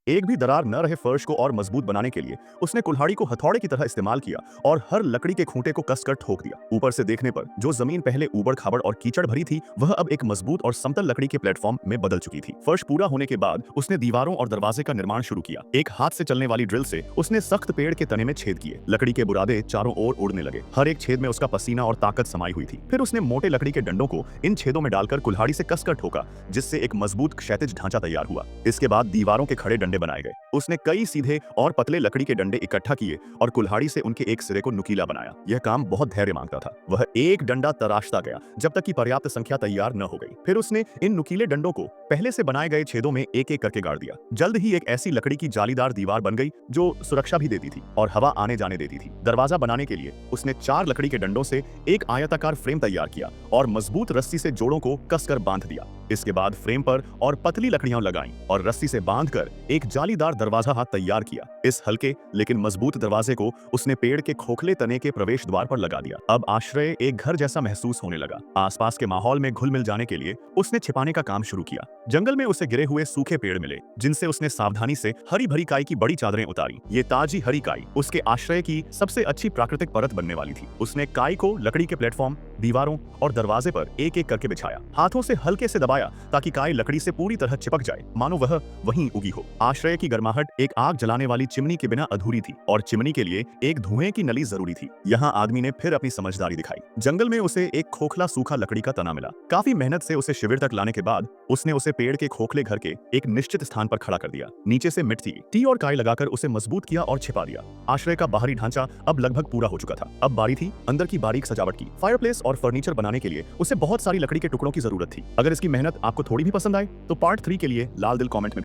एक भी दरार न रहे फर्श को और मजबूत बनाने के लिए उसने कुल्हाड़ी को हथौड़े की तरह इस्तेमाल किया और हर लकड़ी के खूंटे को कसकर ठोक दिया। ऊपर से देखने पर जो जमीन पहले ऊबड़ खाबड़ और कीचड़ भरी थी वह अब एक मजबूत और समतल लकड़ी के प्लेटफॉर्म में बदल चुकी थी। फर्श पूरा होने के बाद उसने दीवारों और दरवाजे का निर्माण शुरू किया। एक हाथ से चलने वाली ड्रिल से उसने सख्त पेड़ के तने में छेद किए। लकड़ी के बुरादे चारों ओर उड़ने लगे। हर एक छेद में उसका पसीना और ताकत समाई हुई थी। फिर उसने मोटे लकड़ी के डंडों को इन छेदों में डालकर कुल्हाड़ी से कसकर ठोका, जिससे एक मजबूत क्षैतिज ढांचा तैयार हुआ। इसके बाद दीवारों के खड़े डंडे बनाए गए। उसने कई सीधे और पतले लकड़ी के डंडे इकट्ठा किए और कुल्हाड़ी से उनके एक सिरे को नुकीला बनाया। यह काम बहुत धैर्य मांगता था। वह एक डंडा तराशता गया जब तक कि पर्याप्त संख्या तैयार न हो गई। फिर उसने इन नुकीले डंडों को पहले से बनाए गए छेदों में एक एक करके गाड़ दिया। जल्द ही एक ऐसी लकड़ी की जालीदार दीवार बन गई जो सुरक्षा भी देती थी और हवा आने जाने देती थी। दरवाजा बनाने के लिए उसने 4 लकड़ी के डंडों से एक आयताकार फ्रेम तैयार किया और मजबूत रस्सी से जोड़ों को कसकर बांध दिया। इसके बाद फ्रेम पर और पतली लकड़ियां लगाईं और रस्सी से बांधकर एक जालीदार दरवाजा हाथ तैयार किया। इस हल्के लेकिन मजबूत दरवाजे को उसने पेड़ के खोखले तने के प्रवेश द्वार पर लगा दिया। अब आश्रय एक घर जैसा महसूस होने लगा। आसपास के माहौल में घुल मिल जाने के लिए उसने छिपाने का काम शुरू किया। जंगल में उसे गिरे हुए सूखे पेड़ मिले, जिनसे उसने सावधानी से हरी भरी काई की बड़ी चादरें उतारी। ये ताजी हरी काई उसके आश्रय की सबसे अच्छी प्राकृतिक परत बनने वाली थी। उसने काई को लकड़ी के प्लेटफॉर्म, दीवारों और दरवाजे पर एक एक करके बिछाया। हाथों से हल्के से दबाया ताकि काई लकड़ी से पूरी तरह चिपक जाए, मानो वह वहीं उगी हो। आश्रय की गर्माहट एक आग जलाने वाली चिमनी के बिना अधूरी थी और चिमनी के लिए एक धुएं की नली जरूरी थी। यहाँ आदमी ने फिर अपनी समझदारी दिखाई। जंगल में उसे एक खोखला सूखा लकड़ी का तना मिला। काफी मेहनत से उसे शिविर तक लाने के बाद उसने उसे पेड़ के खोखले घर के एक निश्चित स्थान पर खड़ा कर दिया। नीचे से मिट्टी, टी और काई लगाकर उसे मजबूत किया और छिपा दिया। आश्रय का बाहरी ढांचा अब लगभग पूरा हो चुका था। अब बारी थी अंदर की बारीक सजावट की। फायरप्लेस और फर्नीचर बनाने के लिए उसे बहुत सारी लकड़ी के टुकड़ों की जरूरत थी। अगर इसकी मेहनत आपको थोड़ी भी पसंद आए तो पार्ट 3 के लिए लाल दिल कमेंट में